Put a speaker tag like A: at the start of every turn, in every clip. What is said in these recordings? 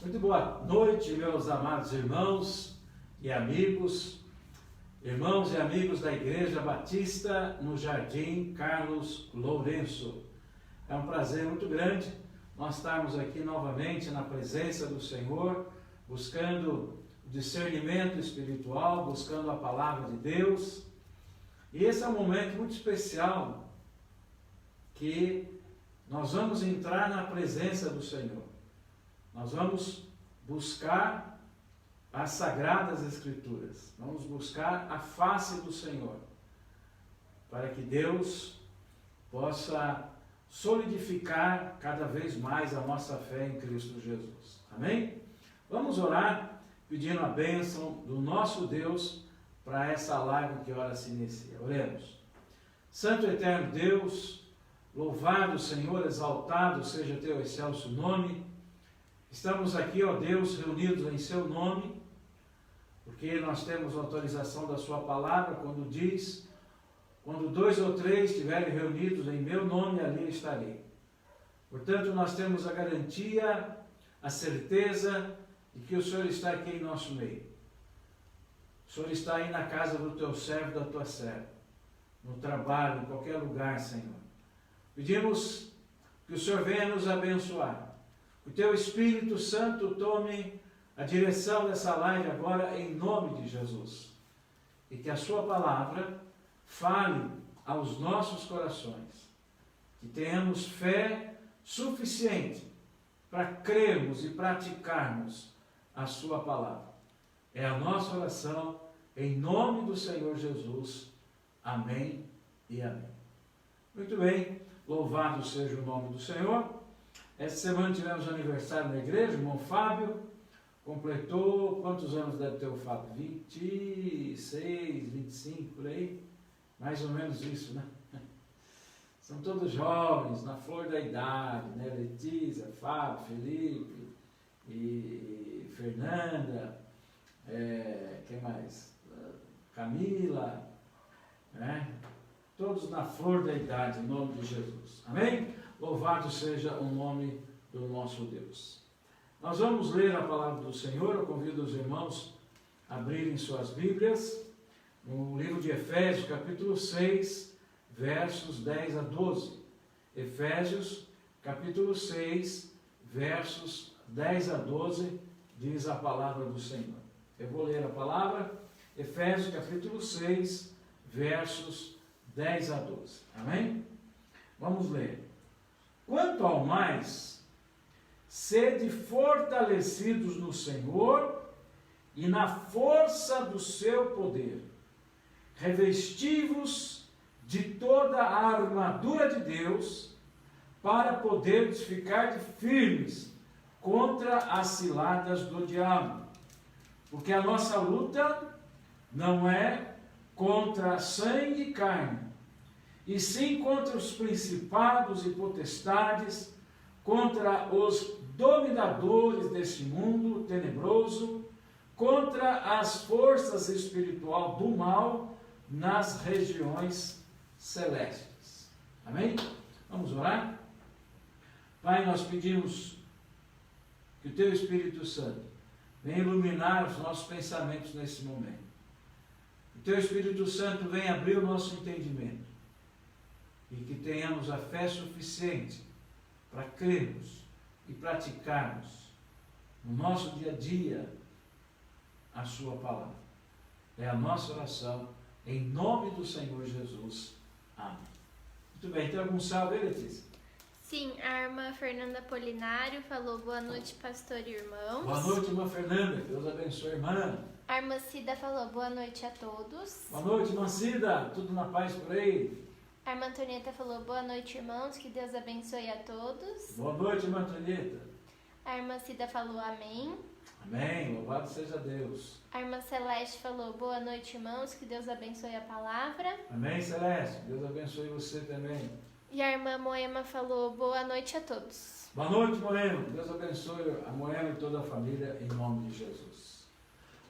A: Muito boa noite, meus amados irmãos e amigos da Igreja Batista no Jardim Carlos Lourenço. É um prazer muito grande nós estarmos aqui novamente na presença do Senhor, buscando discernimento espiritual, buscando a palavra de Deus. E esse é um momento muito especial que nós vamos entrar na presença do Senhor. Nós vamos buscar as Sagradas Escrituras, vamos buscar a face do Senhor, para que Deus possa solidificar cada vez mais a nossa fé em Cristo Jesus. Amém? Vamos orar pedindo a bênção do nosso Deus para essa live que ora se inicia. Oremos. Santo e eterno Deus, louvado Senhor, exaltado seja teu excelso nome. Estamos aqui, ó Deus, reunidos em seu nome, porque nós temos autorização da sua palavra quando diz: quando 2 ou 3 estiverem reunidos em meu nome, ali estarei. Portanto, nós temos a garantia, a certeza de que o Senhor está aqui em nosso meio. O Senhor está aí na casa do teu servo, da tua serva, no trabalho, em qualquer lugar, Senhor. Pedimos que o Senhor venha nos abençoar. O teu Espírito Santo tome a direção dessa live agora em nome de Jesus. E que a sua palavra fale aos nossos corações. Que tenhamos fé suficiente para crermos e praticarmos a sua palavra. É a nossa oração em nome do Senhor Jesus. Amém e amém. Muito bem, louvado seja o nome do Senhor. Essa semana tivemos aniversário na igreja, o irmão Fábio completou, quantos anos deve ter o Fábio? 26, 25, por aí? Mais ou menos isso, né? São todos jovens, na flor da idade, né? Letícia, Fábio, Felipe e Fernanda, quem mais? Camila, né? Todos na flor da idade, em nome de Jesus. Amém? Louvado seja o nome do nosso Deus. Nós vamos ler a palavra do Senhor. Eu convido os irmãos a abrirem suas Bíblias no livro de Efésios, capítulo 6, versos 10 a 12. Efésios, capítulo 6, versos 10 a 12, diz a palavra do Senhor. Eu vou ler a palavra, Efésios, capítulo 6, versos 10 a 12. Amém? Vamos ler. Quanto ao mais, sede fortalecidos no Senhor e na força do seu poder. Revesti-vos de toda a armadura de Deus, para poderdes ficar firmes contra as ciladas do diabo. Porque a nossa luta não é contra sangue e carne, e sim contra os principados e potestades, contra os dominadores deste mundo tenebroso, contra as forças espirituais do mal nas regiões celestes. Amém? Vamos orar? Pai, nós pedimos que o teu Espírito Santo venha iluminar os nossos pensamentos nesse momento. Que o teu Espírito Santo venha abrir o nosso entendimento. E que tenhamos a fé suficiente para crermos e praticarmos no nosso dia a dia a sua palavra. É a nossa oração em nome do Senhor Jesus. Amém. Muito bem, tem algum salve aí, Letícia?
B: Sim, a irmã Fernanda Polinário falou: boa noite, pastor e irmãos.
A: Boa noite, irmã Fernanda. Deus abençoe, irmã.
B: A irmã Cida falou: boa noite a todos.
A: Boa noite, irmã Cida. Tudo na paz por aí?
B: A irmã Antonieta falou: boa noite, irmãos, que Deus abençoe a todos.
A: Boa noite, irmã Antonieta.
B: A irmã Cida falou: amém.
A: Amém, louvado seja Deus.
B: A irmã Celeste falou: boa noite, irmãos, que Deus abençoe a palavra.
A: Amém, Celeste, Deus abençoe você também.
B: E a irmã Moema falou: boa noite a todos.
A: Boa noite, Moema, Deus abençoe a Moema e toda a família em nome de Jesus.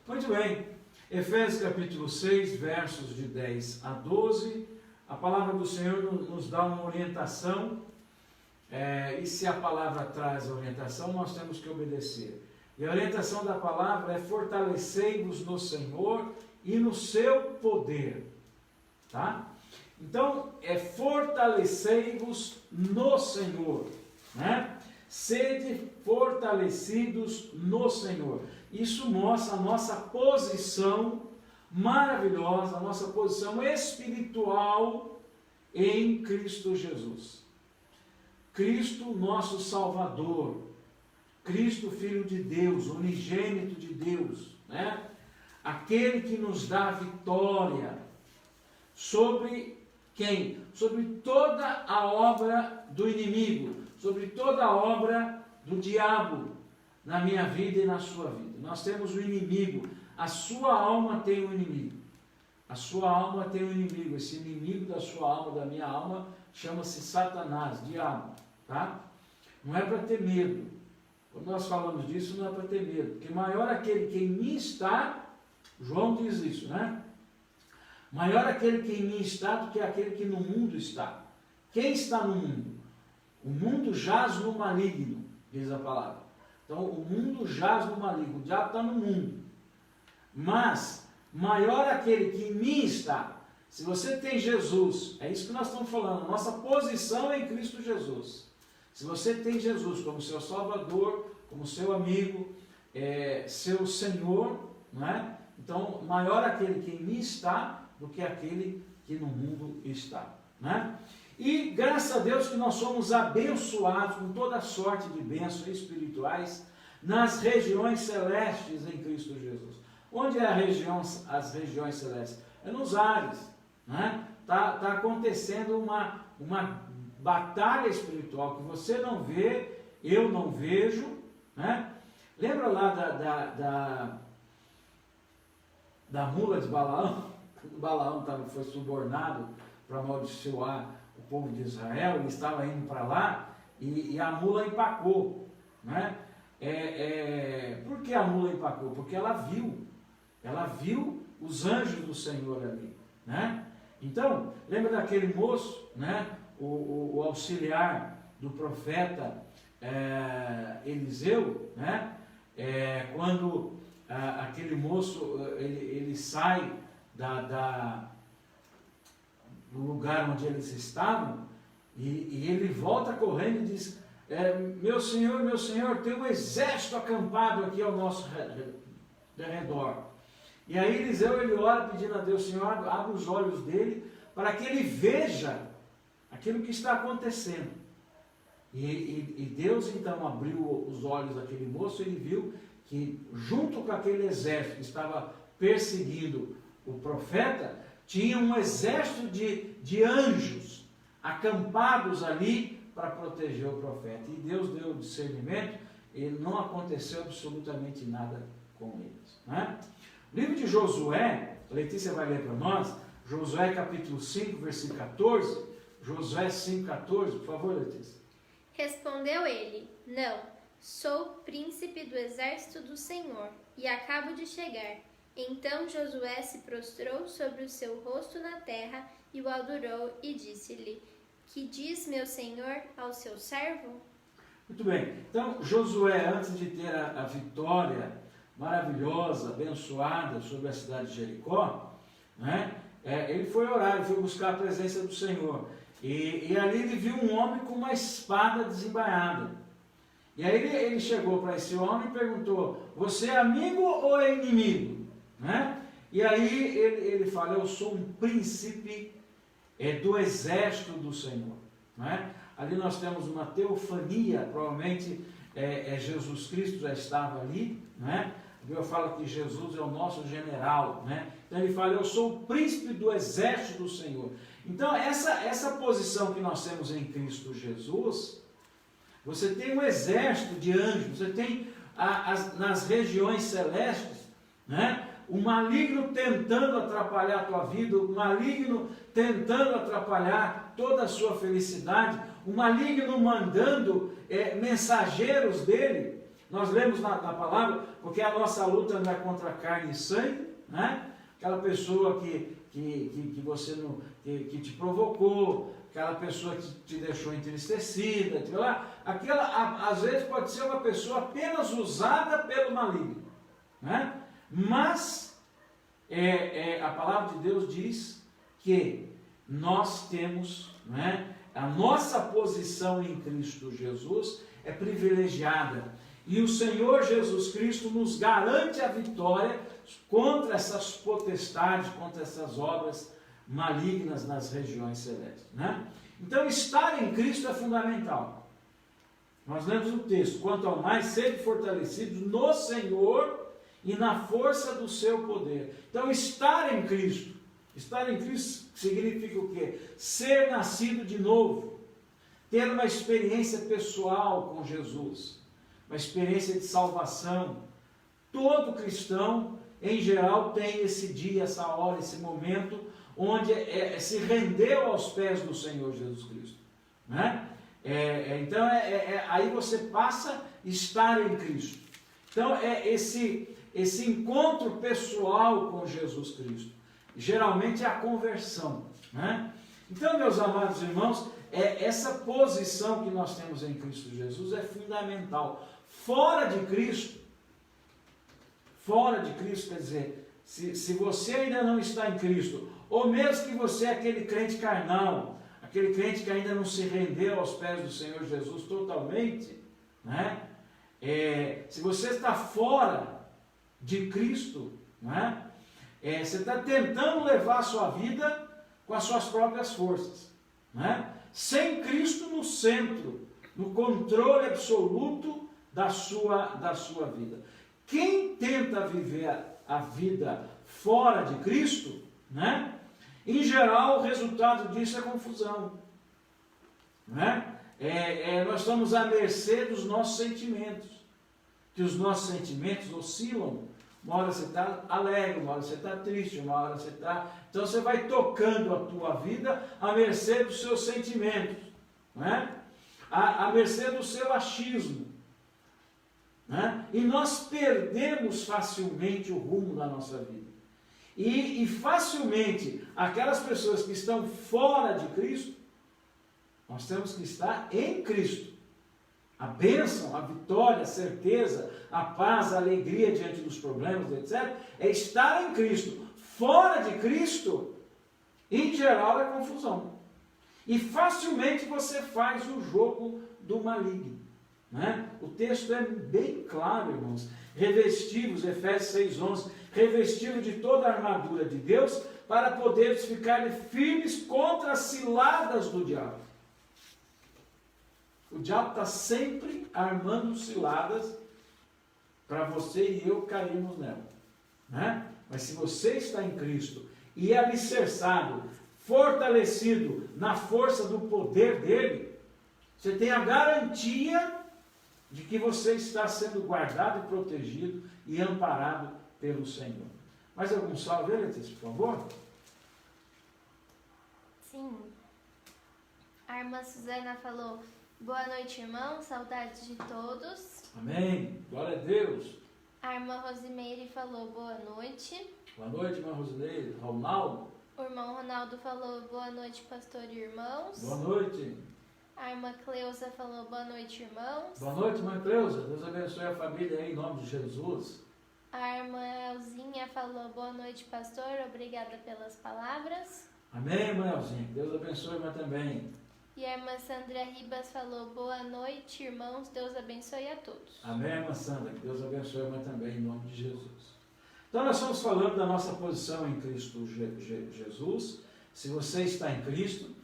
A: Muito bem, Efésios capítulo 6, versos de 10 a 12, a palavra do Senhor nos dá uma orientação, e se a palavra traz a orientação, nós temos que obedecer. E a orientação da palavra é fortalecei-vos no Senhor e no seu poder. Tá? Então, é fortalecei-vos no Senhor. Né? Sede fortalecidos no Senhor. Isso mostra a nossa posição maravilhosa, a nossa posição espiritual em Cristo Jesus. Cristo, nosso Salvador. Cristo, Filho de Deus, unigênito de Deus, né? Aquele que nos dá vitória sobre quem? Sobre toda a obra do inimigo, sobre toda a obra do diabo na minha vida e na sua vida. Nós temos o inimigo, a sua alma tem um inimigo. A sua alma tem um inimigo, esse inimigo da sua alma, da minha alma, chama-se Satanás, diabo, tá? Não é para ter medo. Quando nós falamos disso, não é para ter medo, porque maior aquele que em mim está, João diz isso, né? Maior aquele que em mim está do que aquele que no mundo está. Quem está no mundo? O mundo jaz no maligno, diz a palavra. Então, o mundo jaz no maligno, o diabo está no mundo. Mas, maior aquele que em mim está. Se você tem Jesus, é isso que nós estamos falando, nossa posição é em Cristo Jesus. Se você tem Jesus como seu Salvador, como seu amigo, seu Senhor, não é? Então, maior aquele que em mim está do que aquele que no mundo está. Né? E graças a Deus que nós somos abençoados com toda sorte de bênçãos espirituais nas regiões celestes em Cristo Jesus. Onde é as regiões celestes? É nos ares. Né? Tá acontecendo uma batalha espiritual que você não vê, eu não vejo. Né? Lembra lá da mula de Balaão? Quando Balaão foi subornado para amaldiçoar o povo de Israel, ele estava indo para lá e a mula empacou. Né? Por que a mula empacou? Porque ela viu os anjos do Senhor ali. Né? Então, lembra daquele moço, né? o auxiliar do profeta Eliseu, né? Quando aquele moço ele sai do lugar onde eles estavam e ele volta correndo e diz: meu senhor, tem um exército acampado aqui ao nosso redor. E aí Eliseu ele ora pedindo a Deus: Senhor, abre os olhos dele para que ele veja aquilo que está acontecendo. E Deus então abriu os olhos daquele moço e ele viu que junto com aquele exército que estava perseguindo o profeta, tinha um exército de anjos acampados ali para proteger o profeta. E Deus deu discernimento e não aconteceu absolutamente nada com eles. Né? O livro de Josué, a Letícia vai ler para nós, Josué capítulo 5, versículo 14, Josué 5, 14, por favor, Letícia.
B: Respondeu ele: não, sou príncipe do exército do Senhor e acabo de chegar. Então Josué se prostrou sobre o seu rosto na terra e o adorou e disse-lhe: que diz meu senhor ao seu servo?
A: Muito bem, então Josué, antes de ter a vitória maravilhosa, abençoada sobre a cidade de Jericó, né, ele foi orar, ele foi buscar a presença do Senhor. E ali ele viu um homem com uma espada desembainhada. E aí ele chegou para esse homem e perguntou: você é amigo ou é inimigo? Né? E aí ele fala: eu sou um príncipe do exército do Senhor. Né? Ali nós temos uma teofania, provavelmente Jesus Cristo já estava ali. Né? A Bíblia fala que Jesus é o nosso general. Né? Então ele fala: eu sou o príncipe do exército do Senhor. Então essa posição que nós temos em Cristo Jesus, você tem um exército de anjos, você tem nas regiões celestes, né? O maligno tentando atrapalhar a tua vida, o maligno tentando atrapalhar toda a sua felicidade, o maligno mandando mensageiros dele. Nós lemos na palavra, porque a nossa luta não é contra carne e sangue, né? Aquela pessoa que você não, que te provocou, aquela pessoa que te deixou entristecida, aquela, às vezes pode ser uma pessoa apenas usada pelo maligno, né? Mas a palavra de Deus diz que nós temos, né, a nossa posição em Cristo Jesus é privilegiada, e o Senhor Jesus Cristo nos garante a vitória contra essas potestades, contra essas obras malignas nas regiões celestes, né? Então, estar em Cristo é fundamental. Nós lemos o texto: quanto ao mais, sede fortalecidos no Senhor e na força do seu poder. Então, estar em Cristo significa o quê? Ser nascido de novo, ter uma experiência pessoal com Jesus, uma experiência de salvação. Todo cristão, em geral, tem esse dia, essa hora, esse momento, onde se rendeu aos pés do Senhor Jesus Cristo, né? Então, aí você passa a estar em Cristo. Então, esse encontro pessoal com Jesus Cristo, geralmente é a conversão, né? Então, meus amados irmãos, essa posição que nós temos em Cristo Jesus é fundamental. Fora de Cristo, quer dizer, se você ainda não está em Cristo, ou mesmo que você é aquele crente carnal, aquele crente que ainda não se rendeu aos pés do Senhor Jesus totalmente, né? Se você está fora de Cristo, né? Você está tentando levar a sua vida com as suas próprias forças, né? Sem Cristo no centro, no controle absoluto da sua vida. Quem tenta viver a vida fora de Cristo, né? Em geral, o resultado disso é confusão, né? Nós estamos à mercê dos nossos sentimentos, que os nossos sentimentos oscilam. Uma hora você está alegre, uma hora você está triste, uma hora você está... Então você vai tocando a tua vida à mercê dos seus sentimentos, né? À mercê do seu achismo, né? E nós perdemos facilmente o rumo da nossa vida. E facilmente, aquelas pessoas que estão fora de Cristo, nós temos que estar em Cristo. A bênção, a vitória, a certeza, a paz, a alegria diante dos problemas, etc., é estar em Cristo. Fora de Cristo, em geral, é confusão. E facilmente você faz o jogo do maligno, né? O texto é bem claro, irmãos. Revestivos, Efésios 6,11, revestidos de toda a armadura de Deus, para poderes ficar firmes contra as ciladas do diabo. O diabo está sempre armando ciladas para você e eu cairmos nela, né? Mas se você está em Cristo e é alicerçado, fortalecido na força do poder dele, você tem a garantia de que você está sendo guardado e protegido e amparado pelo Senhor. Mais algum salve, Letícia, por favor?
B: Sim. A irmã Suzana falou: boa noite, irmão, saudades de todos.
A: Amém, glória a Deus.
B: A irmã Rosimeire falou: boa noite.
A: Boa noite, irmã Rosimeire. Ronaldo.
B: O irmão Ronaldo falou: boa noite, pastor e irmãos.
A: Boa noite.
B: A irmã Cleusa falou: boa noite, irmãos.
A: Boa noite, irmã Cleusa. Deus abençoe a família aí, em nome de Jesus.
B: A irmã Elzinha falou: boa noite, pastor, obrigada pelas palavras.
A: Amém, irmã Elzinha. Deus abençoe a irmã também.
B: E a irmã Sandra Ribas falou: boa noite, irmãos, Deus abençoe a todos.
A: Amém, irmã Sandra. Que Deus abençoe a irmã também, em nome de Jesus. Então, nós estamos falando da nossa posição em Cristo Jesus. Se você está em Cristo,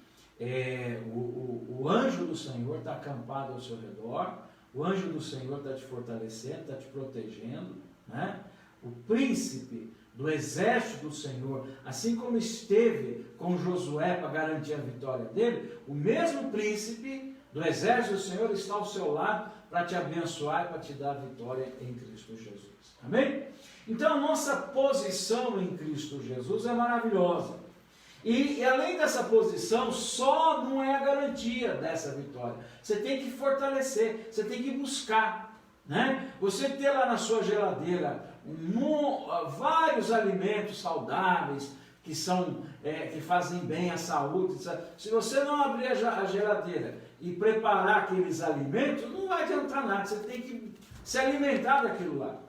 A: o anjo do Senhor está acampado ao seu redor, o anjo do Senhor está te fortalecendo, está te protegendo, né? O príncipe do exército do Senhor, assim como esteve com Josué para garantir a vitória dele, o mesmo príncipe do exército do Senhor está ao seu lado para te abençoar e para te dar a vitória em Cristo Jesus. Amém? Então, a nossa posição em Cristo Jesus é maravilhosa. E além dessa posição, só não é a garantia dessa vitória. Você tem que fortalecer, você tem que buscar, né? Você ter lá na sua geladeira vários alimentos saudáveis, que fazem bem à saúde. Se você não abrir a geladeira e preparar aqueles alimentos, não vai adiantar nada, você tem que se alimentar daquilo lá.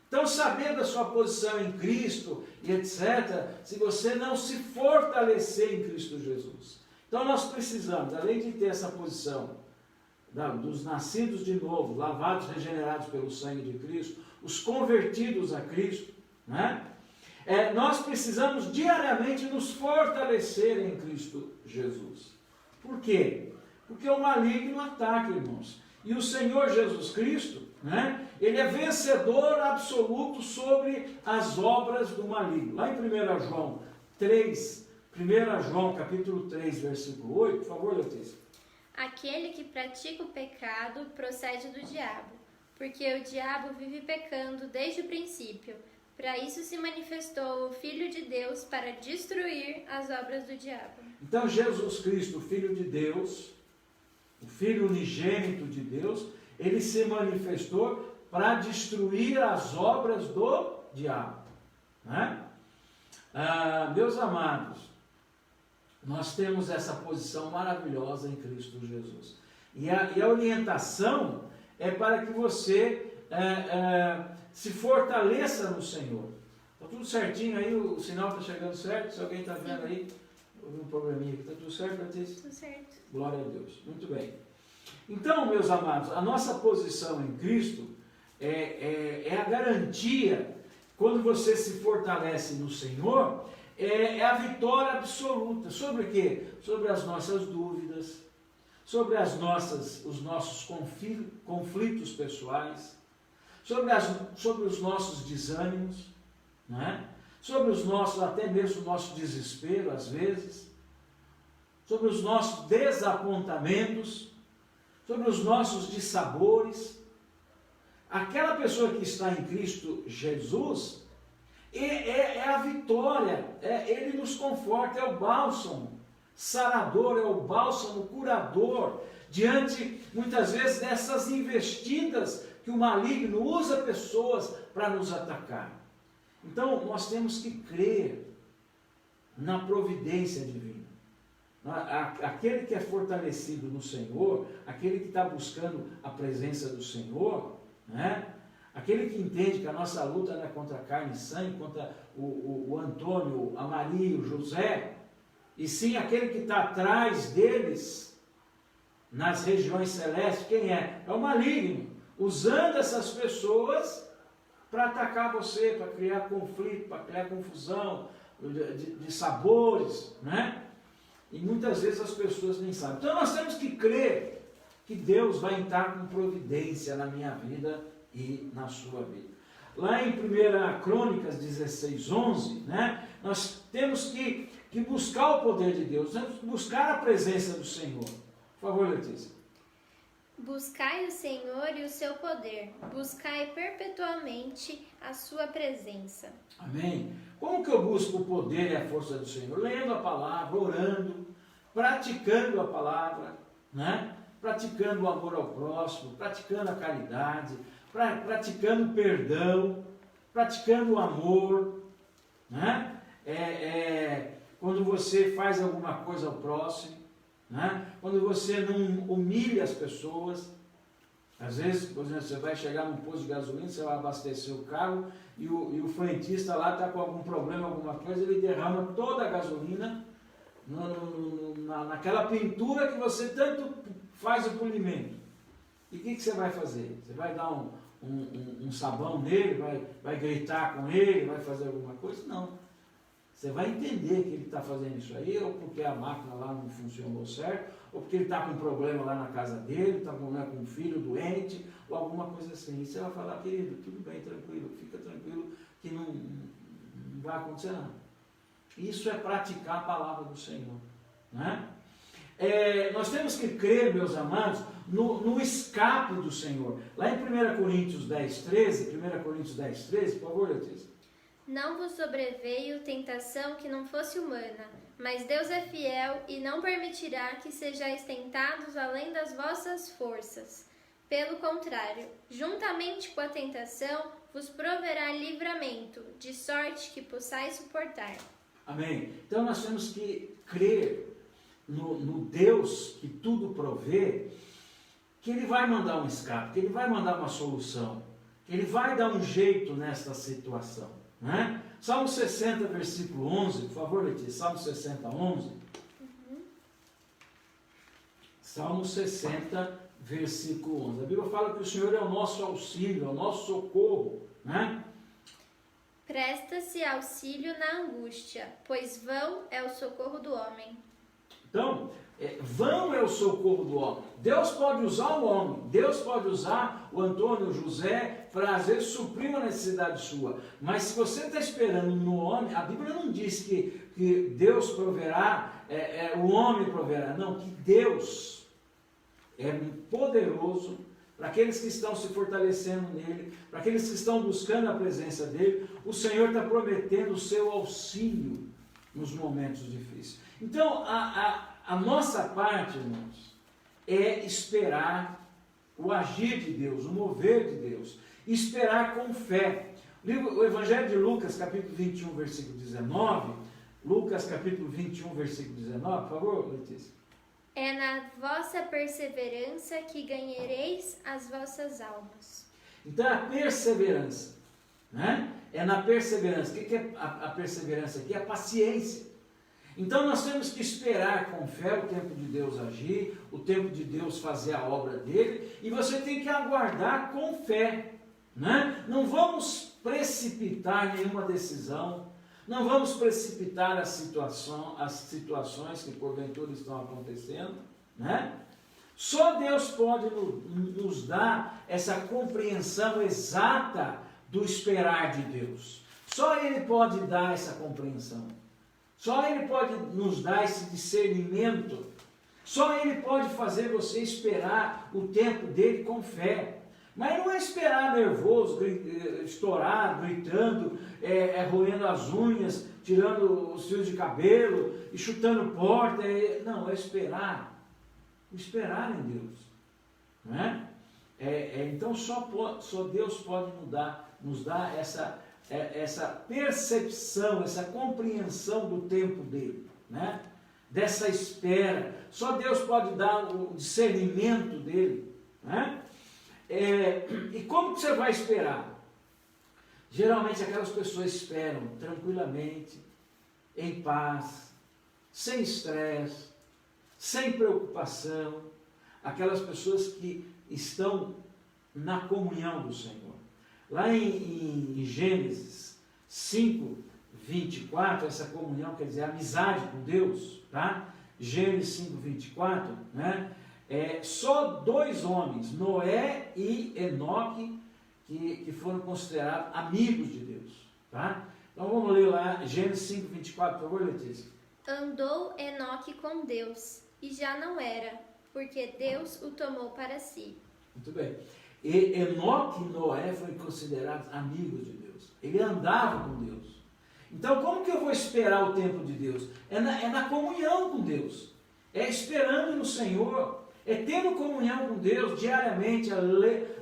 A: Então, saber da sua posição em Cristo e etc., se você não se fortalecer em Cristo Jesus. Então, nós precisamos, além de ter essa posição dos nascidos de novo, lavados, regenerados pelo sangue de Cristo, os convertidos a Cristo, né? Nós precisamos diariamente nos fortalecer em Cristo Jesus. Por quê? Porque o maligno ataca, irmãos. E o Senhor Jesus Cristo, né, ele é vencedor absoluto sobre as obras do maligno. Lá em 1 João 3, 1 João capítulo 3, versículo 8, por favor, Letícia.
B: Aquele que pratica o pecado procede do diabo, porque o diabo vive pecando desde o princípio. Para isso se manifestou o Filho de Deus para destruir as obras do diabo.
A: Então Jesus Cristo, o Filho de Deus, o Filho unigênito de Deus, ele se manifestou para destruir as obras do diabo. Né? Meus amados, nós temos essa posição maravilhosa em Cristo Jesus. E a orientação é para que você se fortaleça no Senhor. Está tudo certinho aí? O sinal está chegando certo? Se alguém está vendo aí, houve um probleminha aqui. Está tudo certo, Letícia?
B: Tudo certo.
A: Glória a Deus. Muito bem. Então, meus amados, a nossa posição em Cristo é a garantia, quando você se fortalece no Senhor, é a vitória absoluta. Sobre o quê? Sobre as nossas dúvidas, sobre os nossos conflitos pessoais, sobre os nossos desânimos, né? Sobre até mesmo o nosso desespero, às vezes, sobre os nossos desapontamentos, sobre os nossos dissabores. Aquela pessoa que está em Cristo Jesus é a vitória, ele nos conforta, é o bálsamo sarador, é o bálsamo curador, diante, muitas vezes, dessas investidas que o maligno usa pessoas para nos atacar. Então, nós temos que crer na providência divina. Aquele que é fortalecido no Senhor, aquele que está buscando a presença do Senhor, né? Aquele que entende que a nossa luta não é contra a carne e sangue, contra o Antônio, a Maria, o José, e sim aquele que está atrás deles, nas regiões celestes, quem é? É o maligno, usando essas pessoas para atacar você, para criar conflito, para criar confusão, de sabores, né? E muitas vezes as pessoas nem sabem. Então nós temos que crer que Deus vai entrar com providência na minha vida e na sua vida. Lá em 1 Crônicas 16:11, né, nós temos que buscar o poder de Deus, temos que buscar a presença do Senhor. Por favor, Letícia.
B: Buscai o Senhor e o seu poder, buscai perpetuamente a sua presença.
A: Amém? Como que eu busco o poder e a força do Senhor? Lendo a palavra, orando, praticando a palavra, né? Praticando o amor ao próximo, praticando a caridade, praticando o perdão, praticando o amor, né? Quando você faz alguma coisa ao próximo, né? Quando você não humilha as pessoas. Às vezes, por exemplo, você vai chegar num posto de gasolina, você vai abastecer o carro e o frentista lá está com algum problema, alguma coisa, ele derrama toda a gasolina naquela pintura que você tanto faz o polimento. E o que você vai fazer? Você vai dar um sabão nele, vai gritar com ele, vai fazer alguma coisa? Não. Você vai entender que ele está fazendo isso aí, ou porque a máquina lá não funcionou certo, ou porque ele está com um problema lá na casa dele, está com um filho doente, ou alguma coisa assim. E você vai falar, querido, tudo bem, tranquilo, fica tranquilo, que não vai acontecer nada. Isso é praticar a palavra do Senhor. Né? Nós temos que crer, meus amados, no escape do Senhor. Lá em 1 Coríntios 10:13, por favor, Letícia.
B: Não vos sobreveio tentação que não fosse humana, mas Deus é fiel e não permitirá que sejais tentados além das vossas forças. Pelo contrário, juntamente com a tentação, vos proverá livramento, de sorte que possais suportar.
A: Amém? Então nós temos que crer no Deus que tudo provê, que Ele vai mandar um escape, que Ele vai mandar uma solução, que Ele vai dar um jeito nesta situação, né? Salmo 60, versículo 11, por favor, Letícia, Salmo 60, 11. Salmo 60, versículo 11. A Bíblia fala que o Senhor é o nosso auxílio, é o nosso socorro, né?
B: Presta-se auxílio na angústia, pois vão é o socorro do homem.
A: Então, vão é o socorro do homem. Deus pode usar o homem, Deus pode usar o Antônio, o José, para às vezes suprir uma necessidade sua. Mas se você está esperando no homem, a Bíblia não diz que Deus proverá, o homem proverá. Não, que Deus é poderoso para aqueles que estão se fortalecendo nele, para aqueles que estão buscando a presença dele. O Senhor está prometendo o seu auxílio nos momentos difíceis. Então, a nossa parte, irmãos, é esperar o agir de Deus, o mover de Deus, esperar com fé. O Evangelho de Lucas, capítulo 21, versículo 19, Lucas, capítulo 21, versículo 19, por favor, Letícia.
B: É na vossa perseverança que ganhareis as vossas almas.
A: Então, a perseverança, né? É na perseverança. O que é a perseverança aqui? É a paciência. Então, nós temos que esperar com fé o tempo de Deus agir, o tempo de Deus fazer a obra dele, e você tem que aguardar com fé, né? Não vamos precipitar nenhuma decisão, não vamos precipitar as situações que porventura estão acontecendo, né? Só Deus pode nos dar essa compreensão exata do esperar de Deus. Só Ele pode dar essa compreensão. Só Ele pode nos dar esse discernimento. Só Ele pode fazer você esperar o tempo dele com fé. Mas não é esperar nervoso, estourado, gritando, roendo as unhas, tirando os fios de cabelo e chutando porta. Não, é esperar. Esperar em Deus. Não é? Então só Deus pode nos dar essa percepção, essa compreensão do tempo dele, né? Dessa espera. Só Deus pode dar o discernimento dele, né? E como que você vai esperar? Geralmente aquelas pessoas esperam tranquilamente, em paz, sem estresse, sem preocupação, aquelas pessoas que estão na comunhão do Senhor. Lá em Gênesis 5, 24, essa comunhão quer dizer amizade com Deus, tá? Gênesis 5, 24, né? Só dois homens, Noé e Enoque, que foram considerados amigos de Deus, tá? Então vamos ler lá, Gênesis 5, 24, por favor, Letícia.
B: Andou Enoque com Deus, e já não era, porque Deus o tomou para si.
A: Muito bem. E Enoque e Noé foram considerados amigos de Deus. Ele andava com Deus. Então, como que eu vou esperar o tempo de Deus? É na comunhão com Deus. É esperando no Senhor. É tendo comunhão com Deus diariamente,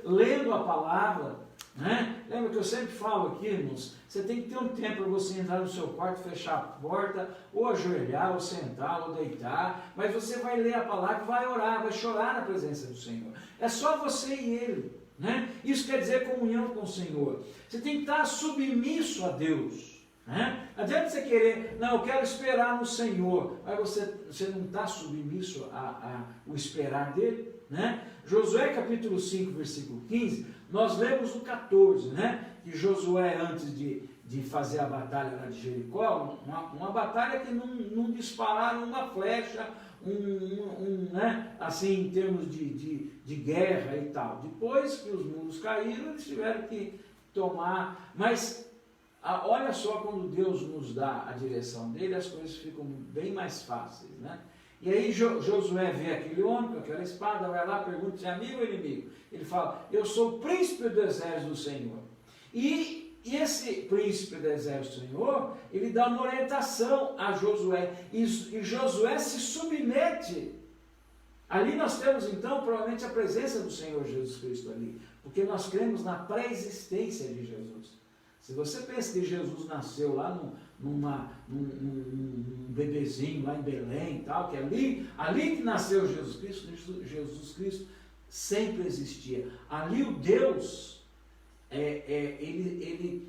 A: lendo a palavra. Né? Lembra que eu sempre falo aqui, irmãos? Você tem que ter um tempo para você entrar no seu quarto, fechar a porta, ou ajoelhar, ou sentar, ou deitar. Mas você vai ler a palavra, vai orar, vai chorar na presença do Senhor. É só você e Ele. Né? Isso quer dizer comunhão com o Senhor. Você tem que estar submisso a Deus. Né? Não adianta você querer, não, eu quero esperar no Senhor, mas você não está submisso ao esperar dele. Né? Josué capítulo 5, versículo 15, nós lemos o 14, né? Que Josué, antes de fazer a batalha lá de Jericó, uma batalha que não dispararam uma flecha, né? Assim, em termos de guerra e tal. Depois que os muros caíram, eles tiveram que tomar, mas olha só, quando Deus nos dá a direção dele, as coisas ficam bem mais fáceis, né? E aí Josué vê aquele homem com aquela espada, vai lá, pergunta se é amigo ou inimigo. Ele fala, eu sou o príncipe do exército do Senhor. E esse príncipe do exército do Senhor, ele dá uma orientação a Josué. E Josué se submete. Ali nós temos então provavelmente a presença do Senhor Jesus Cristo ali. Porque nós cremos na pré-existência de Jesus. Se você pensa que Jesus nasceu lá num bebezinho lá em Belém e tal, que ali que nasceu Jesus Cristo sempre existia. Ali o Deus, ele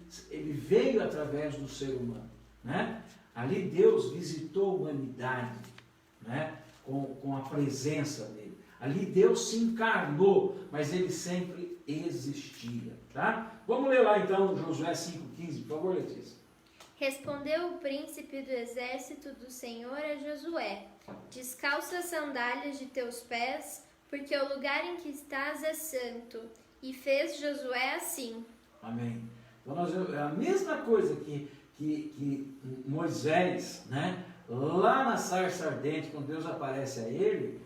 A: veio através do ser humano, né? Ali Deus visitou a humanidade, né? Com a presença dele. Ali Deus se encarnou, mas ele sempre existia, tá? Vamos ler lá então Josué 5,15, por favor, Letícia.
B: Respondeu o príncipe do exército do Senhor a Josué: descalça as sandálias de teus pés, porque o lugar em que estás é santo. E fez Josué assim.
A: Amém. Então é a mesma coisa que Moisés, né? Lá na sarça ardente, quando Deus aparece a ele,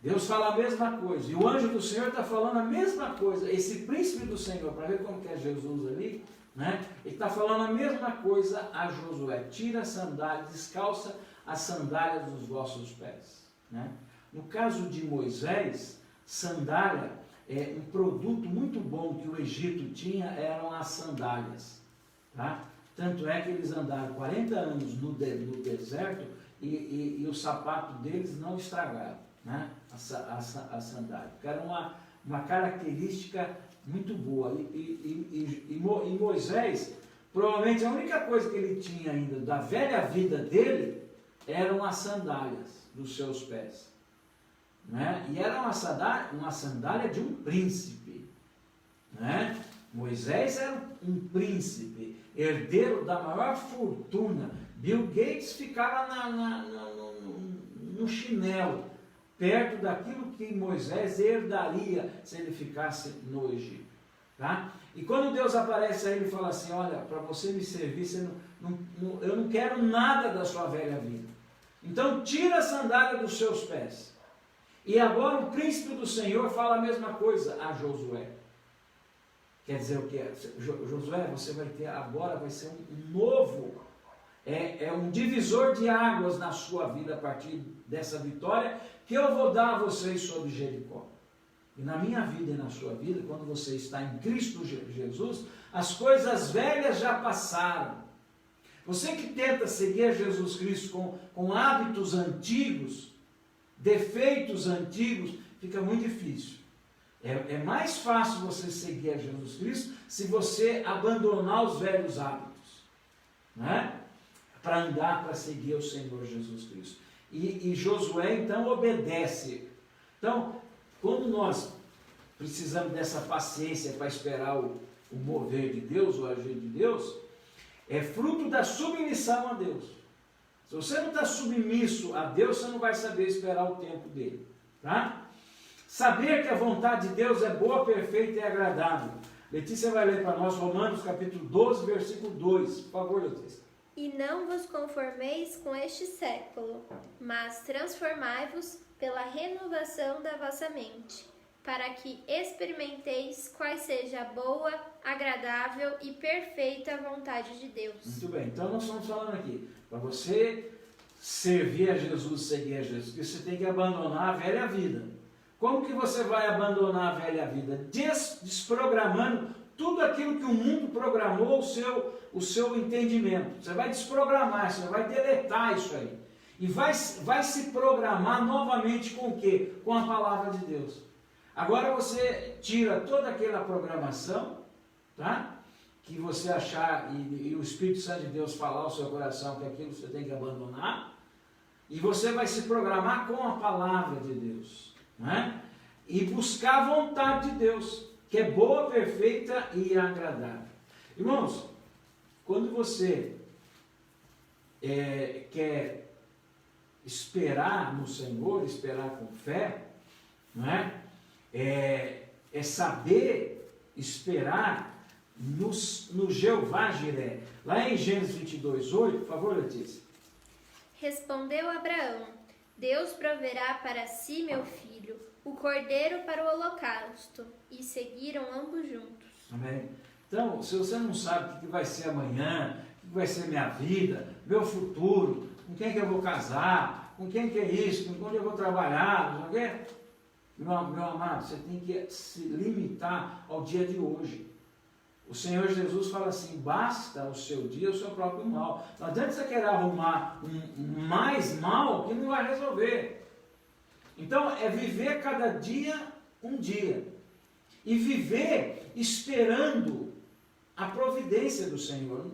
A: Deus fala a mesma coisa. E o anjo do Senhor está falando a mesma coisa. Esse príncipe do Senhor, para ver como que é Jesus ali, né? Ele está falando a mesma coisa a Josué. Tira a sandália, descalça as sandálias dos vossos pés, né? No caso de Moisés, sandália é um produto muito bom que o Egito tinha, eram as sandálias, tá? Tanto é que eles andaram 40 anos no deserto e o sapato deles não estragaram, né? A sandália, que era uma característica muito boa. E Moisés, provavelmente a única coisa que ele tinha ainda da velha vida dele eram as sandálias dos seus pés, né? E era uma sandália de um príncipe, né? Moisés era um príncipe, herdeiro da maior fortuna. Bill Gates ficava no chinelo, perto daquilo que Moisés herdaria se ele ficasse no Egito, tá? E quando Deus aparece a ele e fala assim: olha, para você me servir, eu não quero nada da sua velha vida, então tira a sandália dos seus pés. E agora o príncipe do Senhor fala a mesma coisa a Josué. Quer dizer o que? Josué, você vai ter agora, vai ser um novo, um divisor de águas na sua vida a partir dessa vitória que eu vou dar a vocês sobre Jericó. E na minha vida e na sua vida, quando você está em Cristo Jesus, as coisas velhas já passaram. Você que tenta seguir a Jesus Cristo com hábitos antigos, defeitos antigos, fica muito difícil. É mais fácil você seguir a Jesus Cristo se você abandonar os velhos hábitos, né? Para andar, para seguir o Senhor Jesus Cristo. E Josué então obedece. Então, quando nós precisamos dessa paciência para esperar o mover de Deus, o agir de Deus, é fruto da submissão a Deus. Se você não está submisso a Deus, você não vai saber esperar o tempo dele, tá? Saber que a vontade de Deus é boa, perfeita e agradável. Letícia vai ler para nós Romanos capítulo 12, versículo 2. Por favor, Letícia.
B: E não vos conformeis com este século, mas transformai-vos pela renovação da vossa mente, para que experimenteis qual seja a boa, agradável e perfeita vontade de Deus.
A: Muito bem, então nós estamos falando aqui, para você servir a Jesus, seguir a Jesus, você tem que abandonar a velha vida. Como que você vai abandonar a velha vida? Desprogramando tudo aquilo que o mundo programou o seu entendimento. Você vai desprogramar, você vai deletar isso aí. E vai se programar novamente com o quê? Com a palavra de Deus. Agora você tira toda aquela programação, tá? Que você achar, e o Espírito Santo de Deus falar ao seu coração que aquilo você tem que abandonar, e você vai se programar com a palavra de Deus, né? E buscar a vontade de Deus, que é boa, perfeita e agradável. Irmãos, quando você quer esperar no Senhor, esperar com fé, não é? É saber esperar no Jeová Jiré. Lá em Gênesis 22:8, por favor, Letícia.
B: Respondeu Abraão: Deus proverá para si, meu filho, o cordeiro para o holocausto. E seguiram ambos juntos. Amém.
A: Então, se você não sabe o que vai ser amanhã, o que vai ser minha vida, meu futuro, com quem que eu vou casar, com quem que é isso, com onde eu vou trabalhar, não sei o quê? Meu amado, você tem que se limitar ao dia de hoje. O Senhor Jesus fala assim, basta o seu dia, o seu próprio mal. Não adianta você querer arrumar mais mal que não vai resolver. Então, é viver cada dia um dia. E viver esperando a providência do Senhor.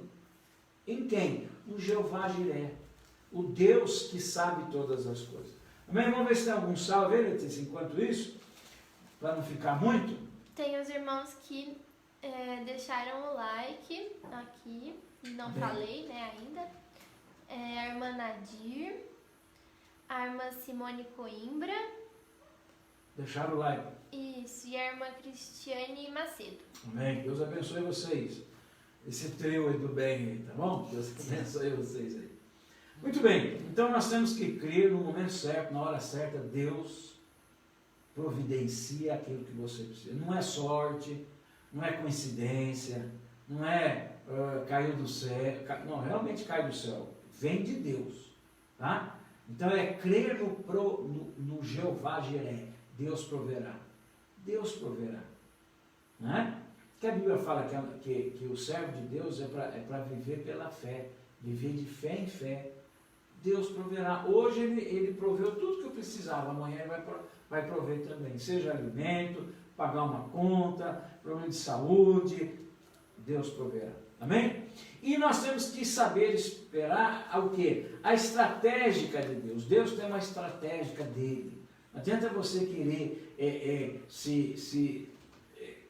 A: Em quem? No Jeová Jiré. O Deus que sabe todas as coisas. Amém? Vamos ver se tem algum salve aí, Letícia, enquanto isso, para não ficar muito.
B: Tem os irmãos que deixaram o like aqui, não falei, né, ainda. A irmã Nadir, a irmã Simone Coimbra.
A: Deixaram o like.
B: Isso, e a irmã Cristiane Macedo.
A: Amém. Deus abençoe vocês. Esse trio aí do bem aí, tá bom? Deus abençoe vocês aí. Muito bem, então nós temos que crer no momento certo, na hora certa, Deus providencia aquilo que você precisa. Não é sorte, não é coincidência, não é caiu do céu, não, realmente cai do céu, vem de Deus, tá? Então é crer no Jeová Jiré, Deus proverá, né? Que a Bíblia fala que o servo de Deus é para viver pela fé, viver de fé em fé. Deus proverá. Hoje ele proveu tudo que eu precisava, amanhã ele vai prover também. Seja alimento, pagar uma conta, problema de saúde, Deus proverá. Amém? E nós temos que saber esperar o quê? A estratégica de Deus. Deus tem uma estratégica dele. Não adianta você querer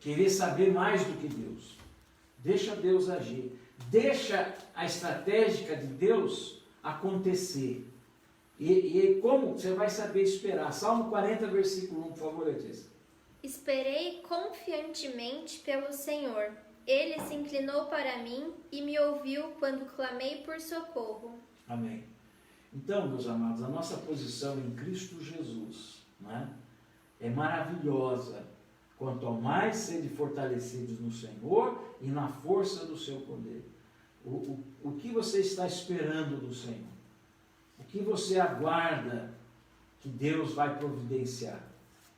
A: querer saber mais do que Deus. Deixa Deus agir. Deixa a estratégica de Deus acontecer. E como você vai saber esperar? Salmo 40, versículo 1, por favor, Letícia.
B: Esperei confiantemente pelo Senhor. Ele se inclinou para mim e me ouviu quando clamei por socorro.
A: Amém. Então, meus amados, a nossa posição em Cristo Jesus, né, é maravilhosa. Quanto ao mais serem fortalecidos no Senhor e na força do seu poder. O que você está esperando do Senhor? O que você aguarda que Deus vai providenciar?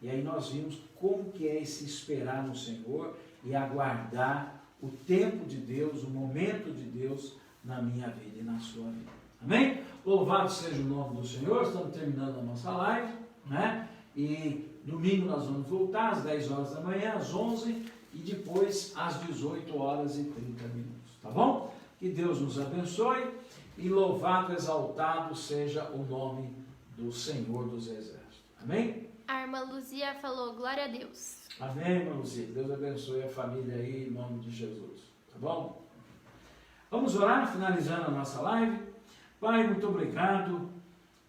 A: E aí nós vimos como que é esse esperar no Senhor e aguardar o tempo de Deus, o momento de Deus na minha vida e na sua vida. Amém? Louvado seja o nome do Senhor. Estamos terminando a nossa live, né? E domingo nós vamos voltar às 10 horas da manhã, às 11 e depois às 18 horas e 30 minutos. Tá bom? Que Deus nos abençoe e louvado, exaltado seja o nome do Senhor dos Exércitos. Amém?
B: A irmã Luzia falou, glória a Deus.
A: Amém, irmã Luzia. Deus abençoe a família aí, em nome de Jesus. Tá bom? Vamos orar, finalizando a nossa live. Pai, muito obrigado,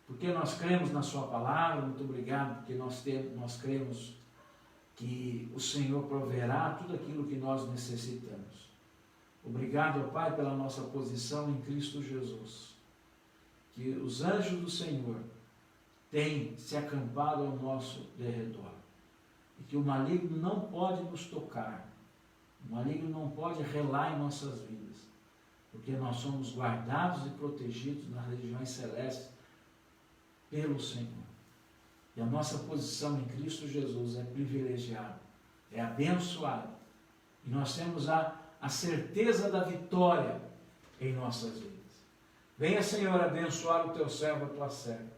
A: porque nós cremos na sua palavra. Muito obrigado, porque nós cremos que o Senhor proverá tudo aquilo que nós necessitamos. Obrigado, ó Pai, pela nossa posição em Cristo Jesus. Que os anjos do Senhor têm se acampado ao nosso derredor. E que o maligno não pode nos tocar. O maligno não pode relar em nossas vidas. Porque nós somos guardados e protegidos nas regiões celestes pelo Senhor. E a nossa posição em Cristo Jesus é privilegiada, é abençoada. E nós temos a certeza da vitória em nossas vidas. Venha, Senhor, abençoar o teu servo, a tua serva.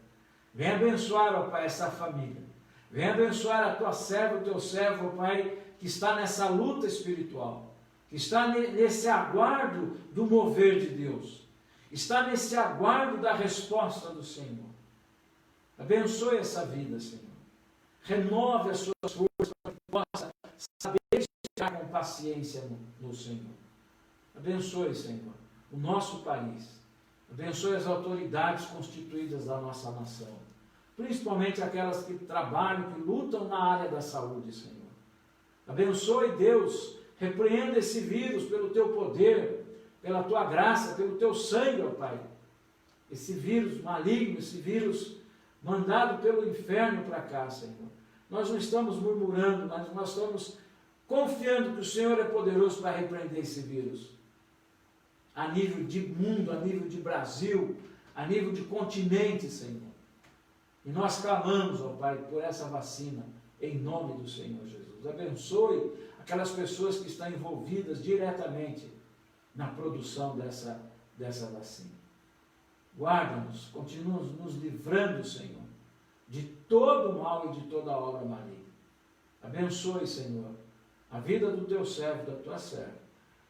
A: Venha abençoar, ó Pai, essa família. Venha abençoar a tua serva, o teu servo, ó Pai, que está nessa luta espiritual, que está nesse aguardo do mover de Deus, está nesse aguardo da resposta do Senhor. Abençoe essa vida, Senhor. Renove as suas forças para que possa saber esperar com paciência no Senhor. Abençoe, Senhor, o nosso país. Abençoe as autoridades constituídas da nossa nação. Principalmente aquelas que trabalham, que lutam na área da saúde, Senhor. Abençoe, Deus, repreenda esse vírus pelo teu poder, pela tua graça, pelo teu sangue, ó Pai. Esse vírus maligno, esse vírus mandado pelo inferno para cá, Senhor. Nós não estamos murmurando, mas nós estamos confiando que o Senhor é poderoso para repreender esse vírus. A nível de mundo, a nível de Brasil, a nível de continente, Senhor. E nós clamamos, ó Pai, por essa vacina, em nome do Senhor Jesus. Abençoe aquelas pessoas que estão envolvidas diretamente na produção dessa vacina. Guarda-nos, continua nos livrando, Senhor, de todo o mal e de toda obra maligna. Abençoe, Senhor, a vida do teu servo e da tua serva.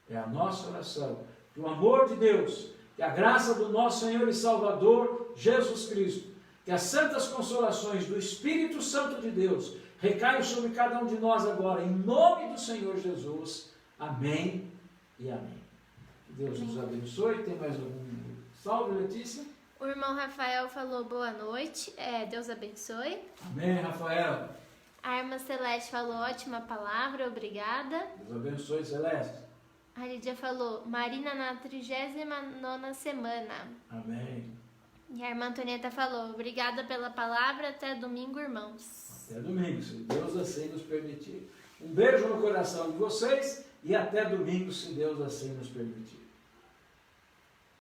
A: É a nossa oração. Que o amor de Deus, que a graça do nosso Senhor e Salvador Jesus Cristo, que as santas consolações do Espírito Santo de Deus recaiam sobre cada um de nós agora, em nome do Senhor Jesus. Amém e amém. Que Deus nos abençoe. Tem mais algum salve, Letícia?
B: O irmão Rafael falou boa noite, Deus abençoe.
A: Amém, Rafael.
B: A irmã Celeste falou ótima palavra, obrigada.
A: Deus abençoe, Celeste.
B: A Lídia falou Marina na 39ª semana.
A: Amém.
B: E a irmã Antonieta falou obrigada pela palavra, até domingo, irmãos.
A: Até domingo, se Deus assim nos permitir. Um beijo no coração de vocês e até domingo, se Deus assim nos permitir.